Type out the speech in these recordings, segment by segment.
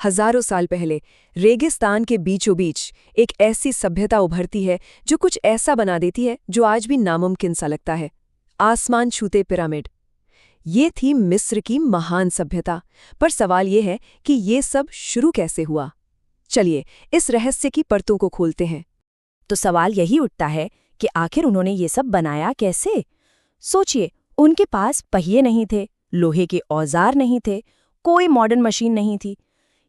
हजारों साल पहले रेगिस्तान के बीचों बीच एक ऐसी सभ्यता उभरती है जो कुछ ऐसा बना देती है जो आज भी नामुमकिन सा लगता है। आसमान छूते पिरामिड। ये थी मिस्र की महान सभ्यता। पर सवाल ये है कि ये सब शुरू कैसे हुआ। चलिए इस रहस्य की परतों को खोलते हैं। तो सवाल यही उठता है कि आखिर उन्होंने ये सब बनाया कैसे। सोचिए, उनके पास पहिए नहीं थे, लोहे के औजार नहीं थे, कोई मॉडर्न मशीन नहीं थी।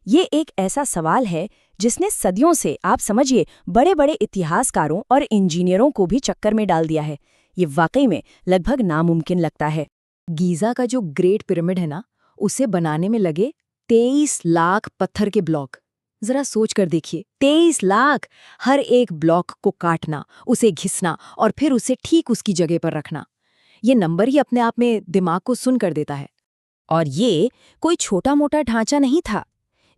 ये एक ऐसा सवाल है जिसने सदियों से, आप समझिए, बड़े बड़े इतिहासकारों और इंजीनियरों को भी चक्कर में डाल दिया है। ये वाकई में लगभग नामुमकिन लगता है। गीज़ा का जो ग्रेट पिरामिड है ना, उसे बनाने में लगे 23 लाख पत्थर के ब्लॉक। जरा सोच कर देखिए, 23 लाख! हर एक ब्लॉक को काटना, उसे घिसना और फिर उसे ठीक उसकी जगह पर रखना। ये नंबर ही अपने आप में दिमाग को सुन कर देता है। और ये कोई छोटा मोटा ढांचा नहीं था।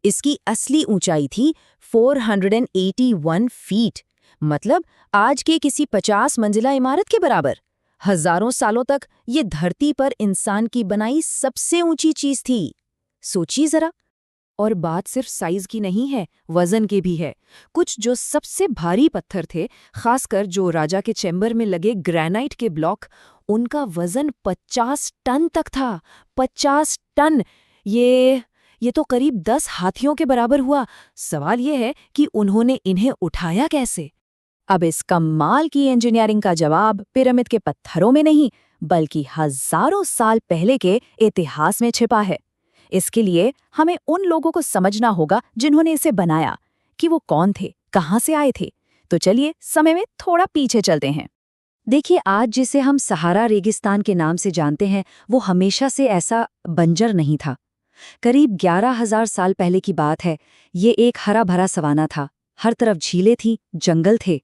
इसकी असली ऊंचाई थी 481 फीट, मतलब आज के किसी 50 मंजिला इमारत के बराबर। हजारों सालों तक ये धरती पर इंसान की बनाई सबसे ऊंची चीज थी। सोचिए जरा। और बात सिर्फ साइज की नहीं है, वजन की भी है। कुछ जो सबसे भारी पत्थर थे, खासकर जो राजा के चैम्बर में लगे ग्रेनाइट के ब्लॉक, उनका वजन 50 टन तक था। 50 टन! ये तो करीब 10 हाथियों के बराबर हुआ। सवाल ये है कि उन्होंने इन्हें उठाया कैसे। अब इस कमाल की इंजीनियरिंग का जवाब पिरामिड के पत्थरों में नहीं, बल्कि हजारों साल पहले के इतिहास में छिपा है। इसके लिए हमें उन लोगों को समझना होगा जिन्होंने इसे बनाया, कि वो कौन थे, कहाँ से आए थे। तो चलिए समय में थोड़ा पीछे चलते हैं। देखिए, आज जिसे हम सहारा रेगिस्तान के नाम से जानते हैं, वो हमेशा से ऐसा बंजर नहीं था। करीब 11,000 साल पहले की बात है। ये एक हरा भरा सवाना था। हर तरफ झीलें थीं, जंगल थे।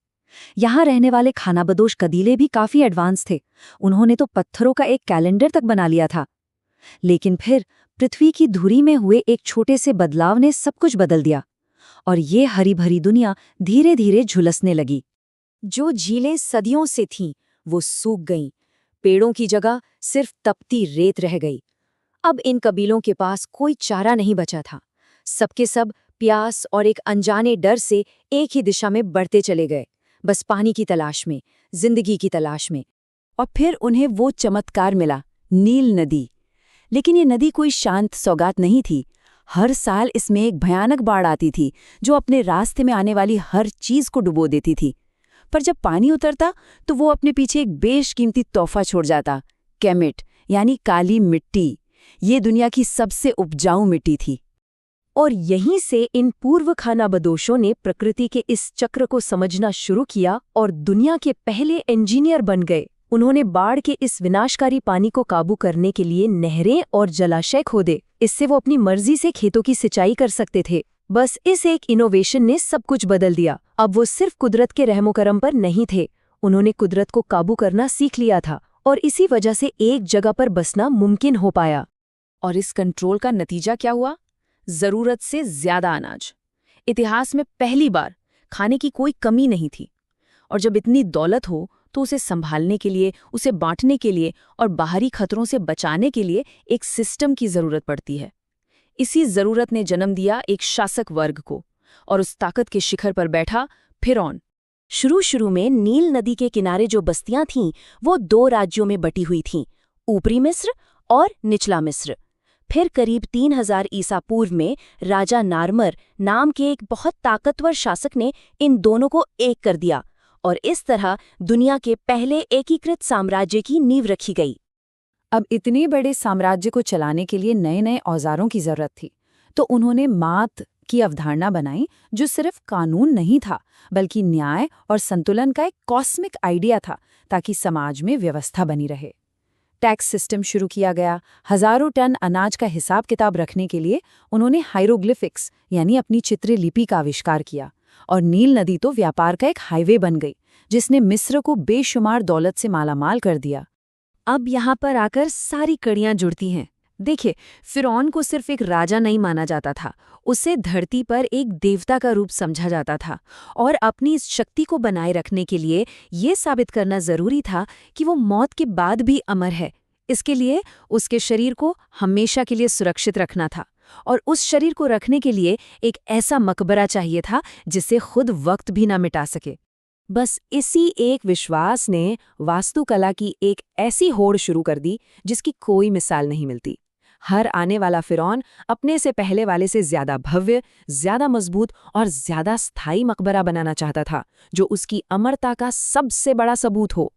यहाँ रहने वाले खानाबदोश कबीले भी काफी एडवांस थे। उन्होंने तो पत्थरों का एक कैलेंडर तक बना लिया था। लेकिन फिर पृथ्वी की धुरी में हुए एक छोटे से बदलाव ने सब कुछ बदल दिया, और ये हरी भरी दुनिया धीरे धीरे झुलसने लगी। जो झीलें सदियों से थीं, वो सूख गईं। पेड़ों की जगह सिर्फ तपती रेत रह गई। अब इन कबीलों के पास कोई चारा नहीं बचा था। सबके सब प्यास और एक अनजाने डर से एक ही दिशा में बढ़ते चले गए, बस पानी की तलाश में, जिंदगी की तलाश में। और फिर उन्हें वो चमत्कार मिला, नील नदी। लेकिन ये नदी कोई शांत सौगात नहीं थी। हर साल इसमें एक भयानक बाढ़ आती थी जो अपने रास्ते में आने वाली हर चीज को डुबो देती थी। पर जब पानी उतरता तो वो अपने पीछे एक बेशकीमती तोहफा छोड़ जाता, केमिट, यानी काली मिट्टी। ये दुनिया की सबसे उपजाऊ मिट्टी थी। और यहीं से इन पूर्व खानाबदोशों ने प्रकृति के इस चक्र को समझना शुरू किया और दुनिया के पहले इंजीनियर बन गए। उन्होंने बाढ़ के इस विनाशकारी पानी को काबू करने के लिए नहरें और जलाशय खोदे। इससे वो अपनी मर्जी से खेतों की सिंचाई कर सकते थे। बस इस एक इनोवेशन ने सब कुछ बदल दिया। अब वो सिर्फ कुदरत के रहमो-करम पर नहीं थे, उन्होंने कुदरत को काबू करना सीख लिया था, और इसी वजह से एक जगह पर बसना मुमकिन हो पाया। और इस कंट्रोल का नतीजा क्या हुआ? जरूरत से ज्यादा अनाज। इतिहास में पहली बार खाने की कोई कमी नहीं थी। और जब इतनी दौलत हो तो उसे संभालने के लिए, उसे बांटने के लिए और बाहरी खतरों से बचाने के लिए एक सिस्टम की जरूरत पड़ती है। इसी जरूरत ने जन्म दिया एक शासक वर्ग को, और उस ताकत के शिखर पर बैठा फिरौन। शुरू में नील नदी के किनारे जो बस्तियां थीं, वो 2 राज्यों में बटी हुई थीं, ऊपरी मिस्र और निचला मिस्र। फिर करीब 3000 ईसा पूर्व में राजा नारमर नाम के एक बहुत ताकतवर शासक ने इन दोनों को एक कर दिया, और इस तरह दुनिया के पहले एकीकृत साम्राज्य की नींव रखी गई। अब इतने बड़े साम्राज्य को चलाने के लिए नए नए औजारों की जरूरत थी, तो उन्होंने मात की अवधारणा बनाई, जो सिर्फ कानून नहीं था, बल्कि न्याय और संतुलन का एक कॉस्मिक आइडिया था, ताकि समाज में व्यवस्था बनी रहे। टैक्स सिस्टम शुरू किया गया। हजारों टन अनाज का हिसाब किताब रखने के लिए उन्होंने हाइरोग्लिफिक्स, यानी अपनी चित्र लिपि का आविष्कार किया। और नील नदी तो व्यापार का एक हाईवे बन गई, जिसने मिस्र को बेशुमार दौलत से मालामाल कर दिया। अब यहाँ पर आकर सारी कड़ियां जुड़ती हैं। देखिए, फिरौन को सिर्फ एक राजा नहीं माना जाता था, उसे धरती पर एक देवता का रूप समझा जाता था। और अपनी इस शक्ति को बनाए रखने के लिए ये साबित करना जरूरी था कि वो मौत के बाद भी अमर है। इसके लिए उसके शरीर को हमेशा के लिए सुरक्षित रखना था। और उस शरीर को रखने के लिए एक ऐसा मकबरा चाहिए था जिसे खुद वक्त भी ना मिटा सके। बस इसी एक विश्वास ने वास्तुकला की एक ऐसी होड़ शुरू कर दी जिसकी कोई मिसाल नहीं मिलती। हर आने वाला फिरौन अपने से पहले वाले से ज्यादा भव्य, ज्यादा मजबूत और ज्यादा स्थायी मकबरा बनाना चाहता था, जो उसकी अमरता का सबसे बड़ा सबूत हो।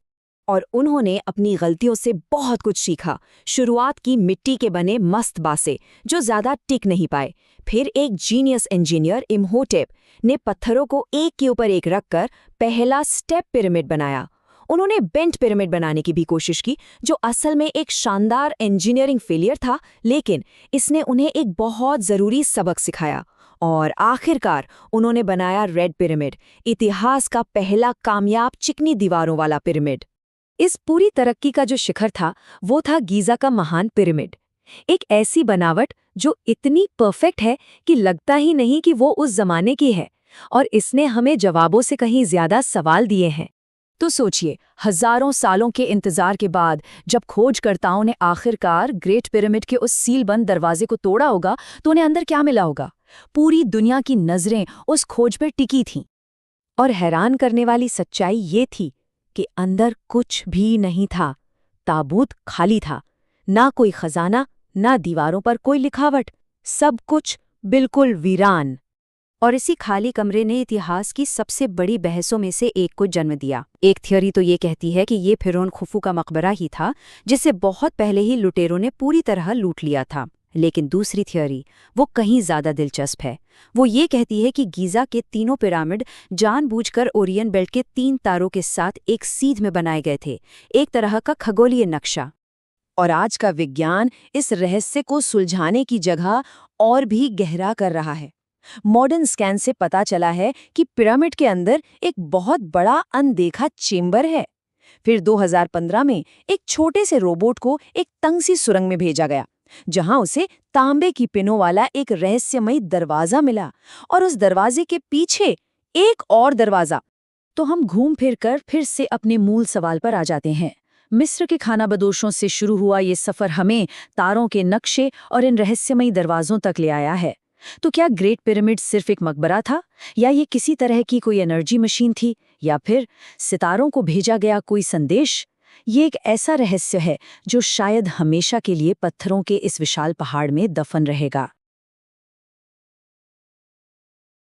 और उन्होंने अपनी गलतियों से बहुत कुछ सीखा। शुरुआत की मिट्टी के बने मस्त बासे जो ज्यादा टिक नहीं पाए। फिर एक जीनियस इंजीनियर इम्होटेप ने पत्थरों को एक के ऊपर एक रखकर पहला स्टेप पिरामिड बनाया। उन्होंने बेंट पिरामिड बनाने की भी कोशिश की, जो असल में एक शानदार इंजीनियरिंग फेलियर था, लेकिन इसने उन्हें एक बहुत जरूरी सबक सिखाया। और आखिरकार उन्होंने बनाया रेड पिरामिड, इतिहास का पहला कामयाब चिकनी दीवारों वाला पिरामिड। इस पूरी तरक्की का जो शिखर था वो था गीज़ा का महान पिरामिड। एक ऐसी बनावट जो इतनी परफेक्ट है कि लगता ही नहीं कि वो उस जमाने की है, और इसने हमें जवाबों से कहीं ज्यादा सवाल दिए हैं। तो सोचिए, हजारों सालों के इंतजार के बाद जब खोजकर्ताओं ने आखिरकार ग्रेट पिरामिड के उस सीलबंद दरवाजे को तोड़ा होगा तो उन्हें अंदर क्या मिला होगा। पूरी दुनिया की नजरें उस खोज पर टिकी थीं। और हैरान करने वाली सच्चाई ये थी कि अंदर कुछ भी नहीं था। ताबूत खाली था, ना कोई खजाना, ना दीवारों पर कोई लिखावट, सब कुछ बिल्कुल वीरान। और इसी खाली कमरे ने इतिहास की सबसे बड़ी बहसों में से एक को जन्म दिया। एक थियोरी तो ये कहती है कि ये फिरौन खुफू का मकबरा ही था, जिसे बहुत पहले ही लुटेरों ने पूरी तरह लूट लिया था। लेकिन दूसरी थियोरी वो कहीं ज्यादा दिलचस्प है। वो ये कहती है कि गीज़ा के तीनों पिरामिड जानबूझकर ओरियन बेल्ट के 3 तारों के साथ एक सीध में बनाए गए थे, एक तरह का खगोलीय नक्शा। और आज का विज्ञान इस रहस्य को सुलझाने की जगह और भी गहरा कर रहा है। मॉडर्न स्कैन से पता चला है कि पिरामिड के अंदर एक बहुत बड़ा अनदेखा चेंबर है। फिर 2015 में एक छोटे से रोबोट को एक तंग सी सुरंग में भेजा गया, जहां उसे तांबे की पिनों वाला एक रहस्यमयी दरवाजा मिला, और उस दरवाजे के पीछे एक और दरवाजा। तो हम घूम फिर कर फिर से अपने मूल सवाल पर आ जाते हैं। मिस्र के खानाबदोशों से शुरू हुआ ये सफर हमें तारों के नक्शे और इन रहस्यमयी दरवाजों तक ले आया है। तो क्या ग्रेट पिरामिड सिर्फ एक मकबरा था, या ये किसी तरह की कोई एनर्जी मशीन थी, या फिर सितारों को भेजा गया कोई संदेश? ये एक ऐसा रहस्य है जो शायद हमेशा के लिए पत्थरों के इस विशाल पहाड़ में दफन रहेगा।